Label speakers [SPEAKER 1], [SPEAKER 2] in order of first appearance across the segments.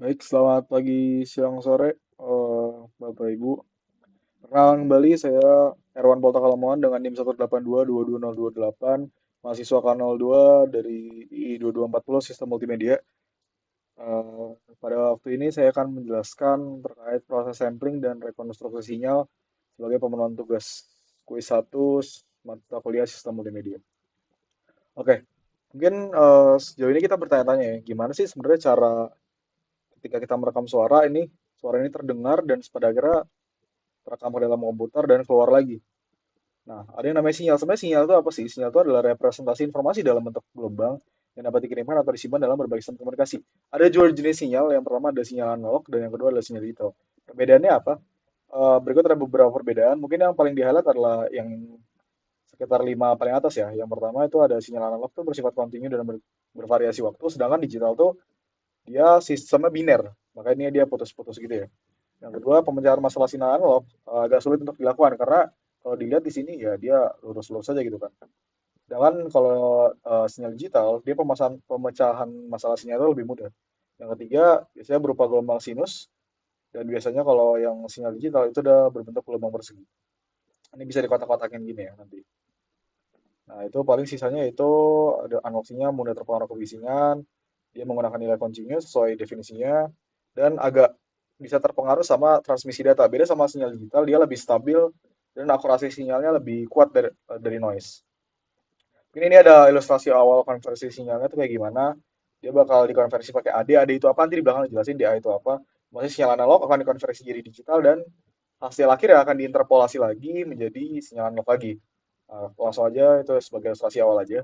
[SPEAKER 1] Baik, selamat pagi, siang, sore, Bapak Ibu. Perkenalkan kembali, saya Erwan Polta Kalamongan dengan NIM 182222028, mahasiswa K02 dari II 2240 Sistem Multimedia. Eh, Pada waktu ini saya akan menjelaskan terkait proses sampling dan rekonstruksi sinyal sebagai pemenuhan tugas kuis 1 mata kuliah Sistem Multimedia. Oke, mungkin sejauh ini kita bertanya-tanya ya, gimana sih sebenarnya cara ketika kita merekam suara ini terdengar dan pada akhirnya terekam ke dalam komputer dan keluar lagi. Nah, ada yang namanya sinyal. Sebenarnya sinyal itu apa sih? Sinyal itu adalah representasi informasi dalam bentuk gelombang yang dapat dikirimkan atau disimpan dalam berbagai sistem komunikasi. Ada dua jenis sinyal. Yang pertama ada sinyal analog dan yang kedua adalah sinyal digital. Perbedaannya apa? Berikut ada beberapa perbedaan. Mungkin yang paling di highlight adalah yang sekitar 5 paling atas ya. Yang pertama itu ada sinyal analog itu bersifat kontinu dan bervariasi waktu, sedangkan digital itu dia sistemnya biner. Makanya dia putus-putus gitu ya. Yang kedua, pemecahan masalah sinyal analog agak sulit untuk dilakukan karena kalau dilihat di sini ya dia lurus-lurus saja gitu kan. Sedangkan kalau sinyal digital, dia pemecahan masalah sinyal itu lebih mudah. Yang ketiga, biasanya berupa gelombang sinus dan biasanya kalau yang sinyal digital itu udah berbentuk gelombang persegi. Ini bisa dikotak-kotakin gini ya nanti. Nah, itu paling sisanya itu ada analog sinyal mudah terpengaruh kebisingan, dia menggunakan nilai kuncinya sesuai definisinya, dan agak bisa terpengaruh sama transmisi data. Beda sama sinyal digital, dia lebih stabil dan akurasi sinyalnya lebih kuat dari noise. Mungkin ini ada ilustrasi awal konversi sinyalnya tuh kayak gimana. Dia bakal dikonversi pakai AD. AD itu apa? Nanti di belakang dijelasin DA itu apa. Maksudnya sinyal analog akan dikonversi jadi digital dan hasil akhir yang akan diinterpolasi lagi menjadi sinyal analog lagi. Langsung aja itu sebagai ilustrasi awal aja.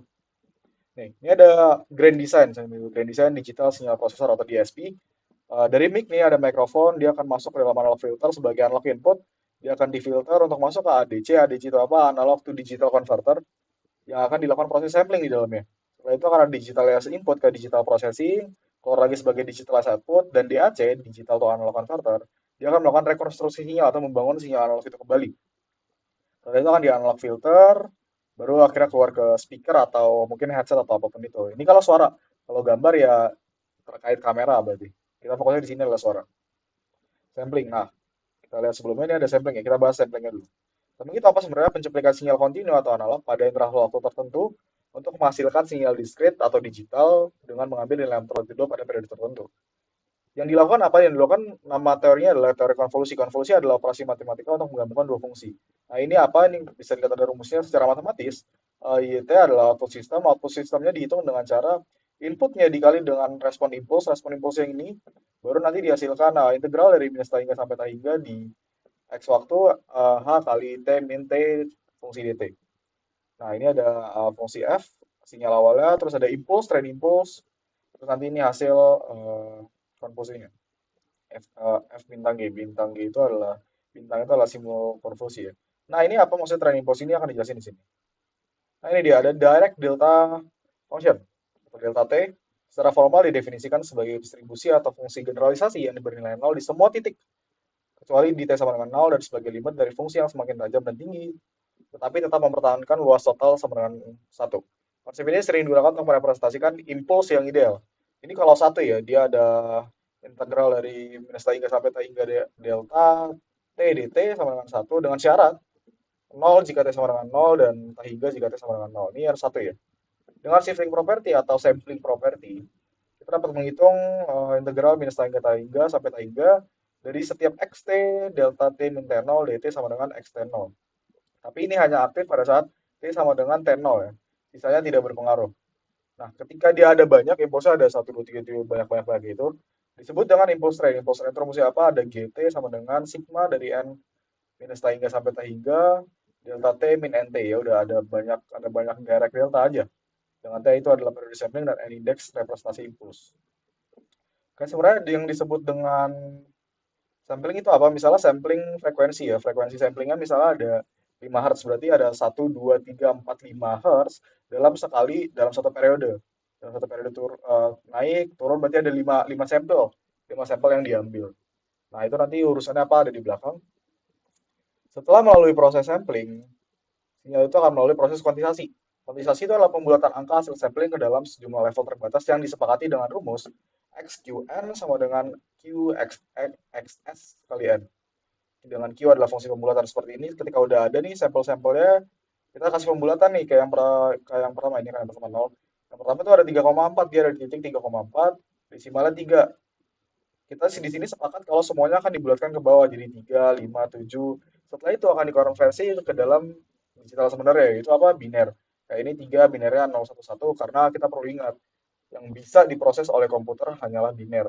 [SPEAKER 1] Nih, ini ada Grand Design, Grand Design Digital Signal Processor atau DSP. Dari mic nih ada mikrofon, dia akan masuk ke dalam analog filter sebagai analog input. Dia akan difilter untuk masuk ke ADC. ADC itu apa? Analog to Digital Converter yang akan dilakukan proses sampling di dalamnya. Setelah itu akan ada digital as input ke digital processing, keluar lagi sebagai digital as output, dan DAC, digital to analog converter, dia akan melakukan rekonstruksi sinyal atau membangun sinyal analog itu kembali. Setelah itu akan di analog filter, baru akhirnya keluar ke speaker atau mungkin headset atau apapun itu. Ini kalau suara, kalau gambar ya terkait kamera berarti. Kita fokusnya di sini adalah suara. Sampling. Nah, kita lihat sebelumnya ini ada sampling ya. Kita bahas samplingnya dulu. Sampling itu apa sebenarnya? Pencuplikan sinyal kontinu atau analog pada interval waktu tertentu untuk menghasilkan sinyal diskrit atau digital dengan mengambil nilai tertentu pada periode tertentu. Yang dilakukan apa? Yang dilakukan nama teorinya adalah teori konvolusi. Konvolusi adalah operasi matematika untuk menggabungkan dua fungsi. Nah, ini apa? Ini bisa dilihat ada rumusnya secara matematis. YT adalah output system. Output systemnya dihitung dengan cara inputnya dikali dengan respon impuls. Respon impuls yang ini baru nanti dihasilkan integral dari minus hingga sampai hingga di X waktu H kali T min T fungsi dt. Nah, ini ada fungsi F, sinyal awalnya, terus ada impuls, train impuls, terus nanti ini hasil konvolusinya. F bintang G. Bintang G itu adalah bintang itu adalah simbol konvolusi ya. Nah, ini apa maksudnya train impulse ini akan dijelasin di sini. Nah, ini dia ada direct delta function atau delta T. Secara formal didefinisikan sebagai distribusi atau fungsi generalisasi yang bernilai 0 di semua titik kecuali di T sama dengan 0 dan sebagai limit dari fungsi yang semakin tajam dan tinggi tetapi tetap mempertahankan luas total sama dengan 1. Konsep ini sering digunakan untuk merepresentasikan impuls yang ideal. Ini kalau satu ya, dia ada integral dari minus t hingga sampai t hingga delta t dt sama dengan 1 dengan syarat 0 jika t sama dengan 0 dan t hingga jika t sama dengan 0. Ini yang satu ya. Dengan shifting property atau sampling property, kita dapat menghitung integral minus t hingga sampai t hingga dari setiap xt delta t min t0 dt sama dengan xt0. Tapi ini hanya aktif pada saat T sama dengan T0 ya. Sisanya tidak berpengaruh. Nah, ketika dia ada banyak, impulsnya ada 1, 2, 3, 4, banyak-banyak lagi itu, disebut dengan impuls train. Impuls train itu rumusnya apa? Ada GT sama dengan sigma dari N minus T hingga sampai T hingga, delta T min NT. Ya udah ada banyak direct delta aja. Dengan T itu adalah periode sampling dan N index representasi impuls. Kan sebenarnya yang disebut dengan sampling itu apa? Misalnya sampling frekuensi ya. Frekuensi samplingnya misalnya ada 5 Hz, berarti ada 1, 2, 3, 4, 5 Hz dalam satu periode. Dalam satu periode naik, turun berarti ada 5 sampel. 5 sampel yang diambil. Nah, itu nanti urusannya apa ada di belakang. Setelah melalui proses sampling, sinyal itu akan melalui proses kuantisasi. Kuantisasi itu adalah pembulatan angka hasil sampling ke dalam sejumlah level terbatas yang disepakati dengan rumus XQN sama dengan QXS kali N. Dengan Q adalah fungsi pembulatan seperti ini. Ketika udah ada nih sampel-sampelnya, kita kasih pembulatan nih kayak yang pertama ini kan yang pertama 0. Yang pertama itu ada 3,4, dia ada di titik 3,4, desimalnya 3. Kita di sini sepakat kalau semuanya akan dibulatkan ke bawah jadi 3, 5, 7. Setelah itu akan dikonversi ke dalam digital sebenarnya, yaitu apa? Biner. Kayak ini 3 binernya 011 karena kita perlu ingat yang bisa diproses oleh komputer hanyalah biner.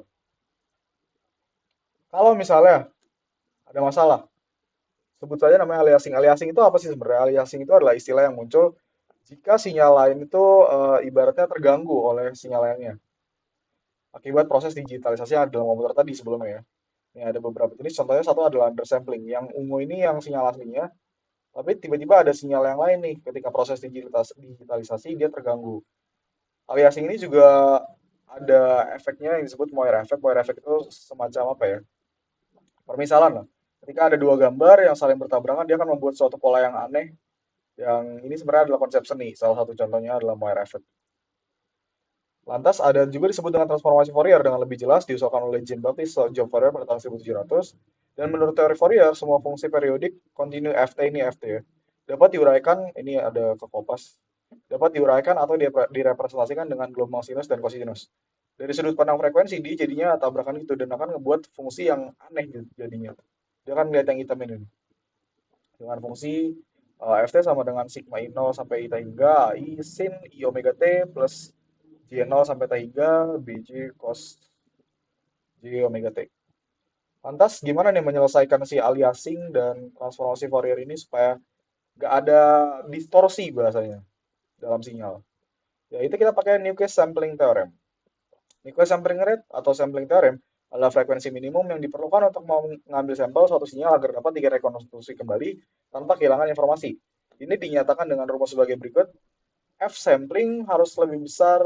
[SPEAKER 1] Kalau misalnya ada masalah, sebut saja namanya aliasing. Aliasing itu apa sih sebenarnya? Aliasing itu adalah istilah yang muncul jika sinyal lain itu ibaratnya terganggu oleh sinyal lainnya akibat proses digitalisasi yang ada dalam komputer tadi sebelumnya ya. Ini ada beberapa jenis, contohnya satu adalah undersampling. Yang ungu ini yang sinyal aslinya, tapi tiba-tiba ada sinyal yang lain nih ketika proses digitalisasi dia terganggu. Aliasing ini juga ada efeknya yang disebut Moir effect. Moir effect itu semacam apa ya? Permisalan lah. Ketika ada dua gambar yang saling bertabrakan, dia akan membuat suatu pola yang aneh. Yang ini sebenarnya adalah konsep seni. Salah satu contohnya adalah Moir effect. Lantas ada juga disebut dengan transformasi Fourier dengan lebih jelas diusulkan oleh Jean-Baptiste Geoffroy Fourier pada tahun 1700. Dan menurut teori Fourier, semua fungsi periodik kontinu Ft ini Ft ya, dapat diuraikan, ini ada ke kopas, dapat diuraikan atau direpresentasikan dengan gelombang sinus dan kosinus. Dari sudut pandang frekuensi, dia jadinya tabrakan gitu dan akan ngebuat fungsi yang aneh gitu jadinya. Dia kan lihat yang hitam ini. Dengan fungsi Ft sama dengan sigma I0 sampai I hingga I sin I omega T plus J0 sampai T hingga Bj cos J omega T. Lantas gimana nih menyelesaikan si aliasing dan transformasi Fourier ini supaya nggak ada distorsi bahasanya dalam sinyal? Ya itu kita pakai Nyquist sampling theorem. Nyquist sampling rate atau sampling theorem adalah frekuensi minimum yang diperlukan untuk mengambil sampel suatu sinyal agar dapat direkonstruksi kembali tanpa kehilangan informasi. Ini dinyatakan dengan rumus sebagai berikut. F sampling harus lebih besar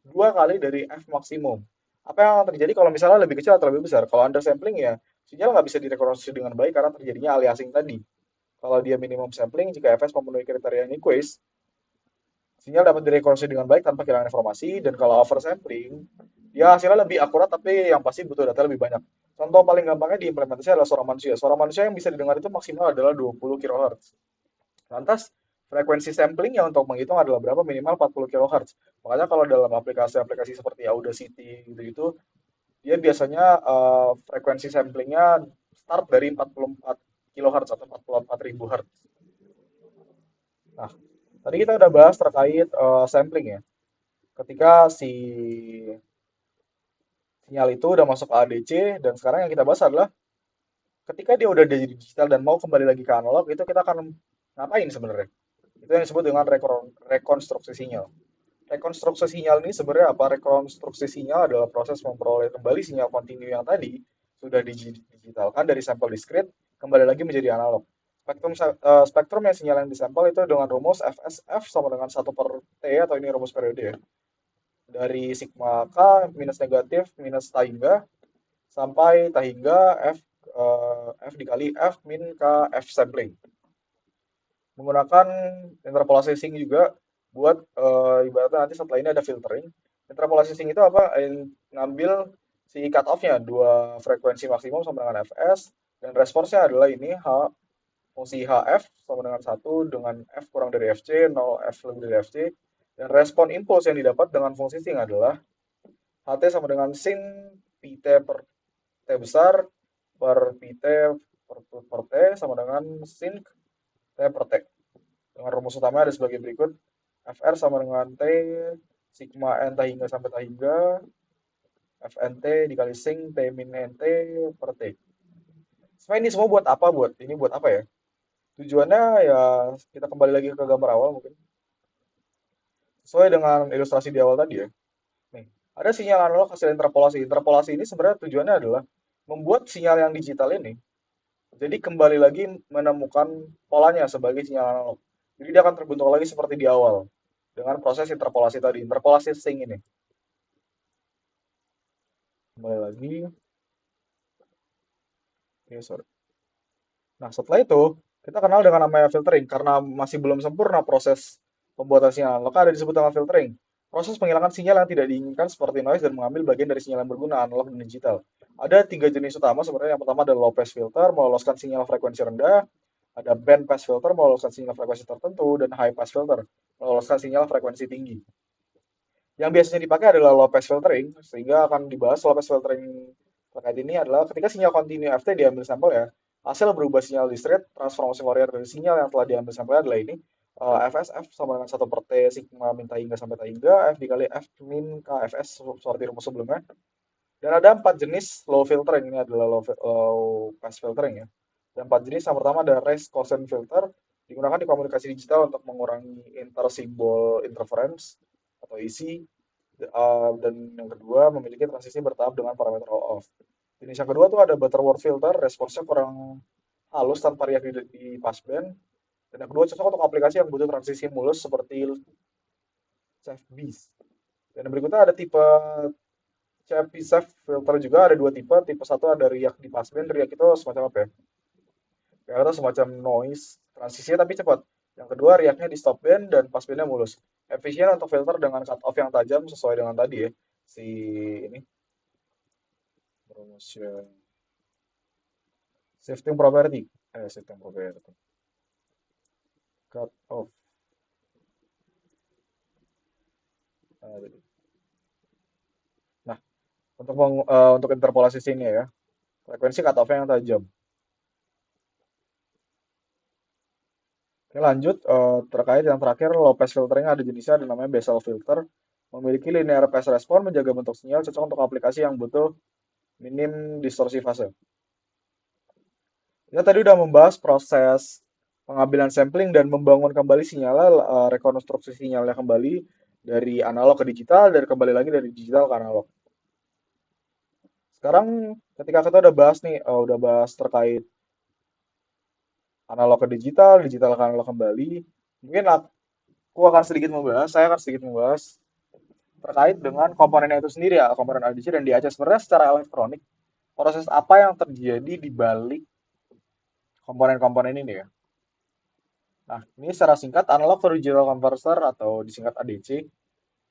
[SPEAKER 1] 2 kali dari F maksimum. Apa yang akan terjadi kalau misalnya lebih kecil atau lebih besar? Kalau undersampling ya sinyal nggak bisa direkonstruksi dengan baik karena terjadinya aliasing tadi. Kalau dia minimum sampling, jika Fs memenuhi kriteria Nyquist, sinyal dapat direkonstruksi dengan baik tanpa kehilangan informasi. Dan kalau oversampling, ya hasilnya lebih akurat tapi yang pasti butuh data lebih banyak. Contoh paling gampangnya diimplementasi adalah suara manusia. Suara manusia yang bisa didengar itu maksimal adalah 20 kHz. Lantas, frekuensi sampling yang untuk menghitung adalah berapa? Minimal 40 kHz. Makanya kalau dalam aplikasi-aplikasi seperti Audacity gitu-gitu, dia biasanya frekuensi samplingnya start dari 44 kHz atau 44.000 Hz. Nah, tadi kita udah bahas terkait sampling ya. Ketika si sinyal itu udah masuk ke ADC dan sekarang yang kita bahas adalah ketika dia udah jadi digital dan mau kembali lagi ke analog itu kita akan ngapain sebenarnya? Itu yang disebut dengan rekonstruksi sinyal. Rekonstruksi sinyal ini sebenarnya apa? Rekonstruksi sinyal adalah proses memperoleh kembali sinyal kontinu yang tadi sudah digitalkan dari sampel diskrit kembali lagi menjadi analog. Spektrum yang sinyal yang disampel itu dengan rumus FSF sama dengan 1/T atau ini rumus periode ya. Dari sigma K minus negatif minus T hingga sampai T hingga F dikali F min K F sampling. Menggunakan interpolasi sync juga buat ibaratnya nanti setelah ini ada filtering. Interpolasi sync itu apa? Ngambil si cut off-nya dua frekuensi maksimum sama dengan Fs dan responsnya adalah ini fungsi Hf sama dengan 1 dengan F kurang dari Fc, 0 F lebih dari Fc. Dan respon impuls yang didapat dengan fungsi sync adalah Ht sama dengan sin Pt per T besar per Pt per T sama dengan sin T per T. Dengan rumus utama ada sebagai berikut. Fr sama dengan T sigma N T hingga sampai T hingga Fnt dikali sing T min Nt per T. Sebenarnya ini semua buat apa? Ini buat apa ya? Tujuannya ya kita kembali lagi ke gambar awal mungkin. Sesuai dengan ilustrasi di awal tadi ya. Nih, ada sinyal analog hasil interpolasi. Interpolasi ini sebenarnya tujuannya adalah membuat sinyal yang digital ini jadi kembali lagi menemukan polanya sebagai sinyal analog. Jadi dia akan terbentuk lagi seperti di awal dengan proses interpolasi tadi, interpolasi sync ini. Kembali lagi. Ya, sorry. Nah, setelah itu kita kenal dengan namanya filtering karena masih belum sempurna proses pembuatan sinyal analog ada disebut dengan filtering. Proses penghilangan sinyal yang tidak diinginkan seperti noise dan mengambil bagian dari sinyal yang berguna analog dan digital. Ada tiga jenis utama sebenarnya. Yang pertama adalah low pass filter, meloloskan sinyal frekuensi rendah. Ada band pass filter, meloloskan sinyal frekuensi tertentu. Dan high pass filter, meloloskan sinyal frekuensi tinggi. Yang biasanya dipakai adalah low pass filtering, sehingga akan dibahas low pass filtering terkait ini adalah ketika sinyal kontinu FT diambil sampel ya, hasil berubah sinyal discrete, transformasi Fourier dari sinyal yang telah diambil sampel adalah ini, FSF sama dengan 1 per T sigma min ta hingga sampai ta hingga, F dikali F min KFS seperti rumus sebelumnya. Dan ada 4 jenis low filtering, ini adalah low pass filtering ya. Dan 4 jenis, yang pertama ada race quotient filter, digunakan di komunikasi digital untuk mengurangi intersimbol interference atau IC. Dan yang kedua memiliki transisi bertahap dengan parameter on-off. Jenis yang kedua tuh ada Butterworth filter, responsnya kurang halus tanpa riak di passband. Dan yang kedua cocok untuk aplikasi yang butuh transisi mulus seperti Chef-Beast. Dan yang berikutnya ada tipe Chef filter juga, ada dua tipe. Tipe satu ada riak di passband, riak itu semacam apa ya? Riak itu semacam noise, transisinya tapi cepat. Yang kedua riaknya di stop band dan passbandnya mulus. Efisien untuk filter dengan cut off yang tajam sesuai dengan tadi ya. Si ini promotion shifting property. Shifting property. Cut off. Nah, untuk interpolasi sini ya, frekuensi cut off yang tajam. Oke, lanjut terkait yang terakhir low pass filtering ada jenisnya ada namanya basal filter. Memiliki linear pass respon menjaga bentuk sinyal cocok untuk aplikasi yang butuh minim distorsi fase. Kita tadi udah membahas proses pengambilan sampling dan membangun kembali sinyalnya, rekonstruksi sinyalnya kembali dari analog ke digital, dari kembali lagi dari digital ke analog. Sekarang ketika kita udah bahas nih, udah bahas terkait analog ke digital, digital ke analog kembali, mungkin saya akan sedikit membahas terkait dengan komponennya itu sendiri ya, komponen ADC dan DAC. Sebenarnya secara elektronik, proses apa yang terjadi di balik komponen-komponen ini ya? Nah, ini secara singkat, analog to digital converter atau disingkat ADC,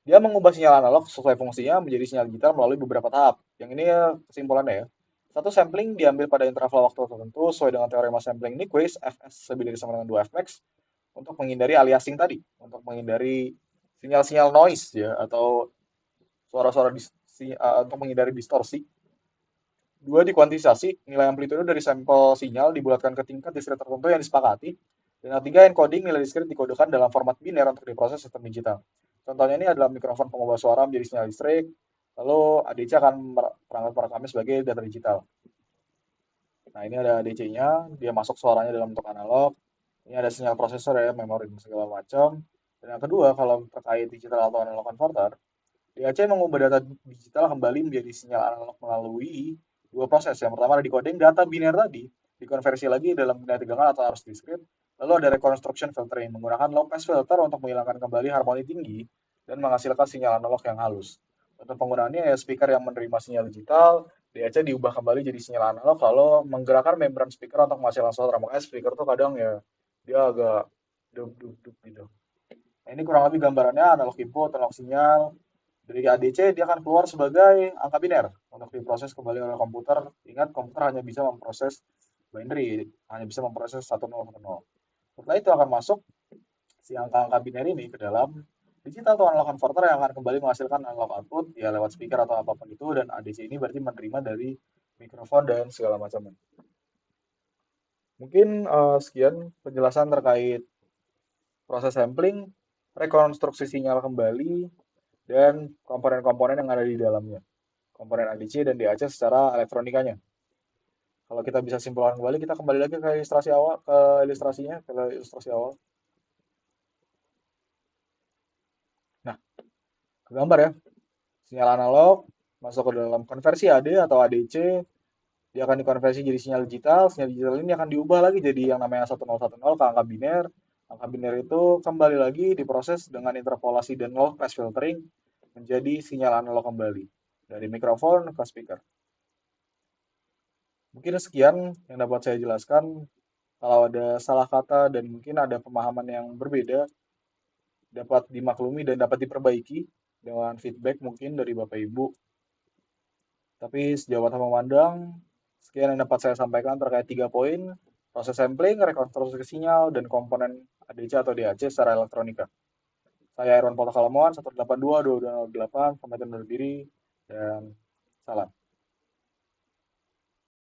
[SPEAKER 1] dia mengubah sinyal analog sesuai fungsinya menjadi sinyal digital melalui beberapa tahap. Yang ini ya kesimpulannya ya. Satu, sampling diambil pada interval waktu tertentu sesuai dengan teorema sampling Nyquist, Fs lebih dari sama dengan 2 Fmax, untuk menghindari aliasing tadi, untuk menghindari sinyal-sinyal noise ya, atau suara-suara untuk menghindari distorsi. Dua, dikuantisasi, nilai amplitude dari sampel sinyal dibulatkan ke tingkat diskrete tertentu yang disepakati. Dan yang ketiga, encoding, nilai diskrete dikodekan dalam format biner untuk diproses sistem digital. Contohnya ini adalah mikrofon pengubah suara menjadi sinyal listrik, lalu ADC akan perangkat merekamnya sebagai data digital. Nah, ini ada ADC-nya, dia masuk suaranya dalam bentuk analog. Ini ada sinyal prosesor ya, memori dan segala macam. Dan yang kedua, kalau terkait digital atau analog converter, DAC mengubah data digital kembali menjadi sinyal analog melalui dua proses. Yang pertama ada decoding, data biner tadi dikonversi lagi dalam benda tegangan atau arus diskrit. Lalu ada reconstruction filtering, menggunakan low pass filter untuk menghilangkan kembali harmoni tinggi dan menghasilkan sinyal analog yang halus. Untuk penggunaannya ya speaker yang menerima sinyal digital, DAC diubah kembali jadi sinyal analog, lalu menggerakkan membran speaker untuk menghasilkan suara. Makanya speaker tuh kadang ya dia agak duk-duk gitu. Nah, ini kurang lebih gambarannya analog input, analog sinyal. Dari ADC dia akan keluar sebagai angka biner untuk diproses kembali oleh komputer. Ingat, komputer hanya bisa memproses binary, hanya bisa memproses 1010. Setelah itu akan masuk si angka-angka biner ini ke dalam digital atau analog converter yang akan kembali menghasilkan analog output ya lewat speaker atau apapun itu, dan ADC ini berarti menerima dari mikrofon dan segala macamnya. Mungkin sekian penjelasan terkait proses sampling, rekonstruksi sinyal kembali, dan komponen-komponen yang ada di dalamnya. Komponen ADC dan DAC secara elektronikanya. Kalau kita bisa simpulkan kembali, kita kembali lagi ke ilustrasi awal, ke ilustrasi awal. Nah, ke gambar ya. Sinyal analog masuk ke dalam konversi AD atau ADC, dia akan dikonversi jadi sinyal digital. Sinyal digital ini akan diubah lagi jadi yang namanya 1010 ke angka biner. Angka biner itu kembali lagi diproses dengan interpolasi dan low pass filtering menjadi sinyal analog kembali dari mikrofon ke speaker. Mungkin sekian yang dapat saya jelaskan. Kalau ada salah kata dan mungkin ada pemahaman yang berbeda, dapat dimaklumi dan dapat diperbaiki. dengan feedback mungkin dari Bapak Ibu. Tapi sejauh mata memandang, sekian yang dapat saya sampaikan terkait 3 poin, proses sampling, rekonstruksi sinyal, dan komponen ADC atau DAC secara elektronika. Saya Irwan Pota Kalamuan, 182 2208, pamit undur diri, dan salam.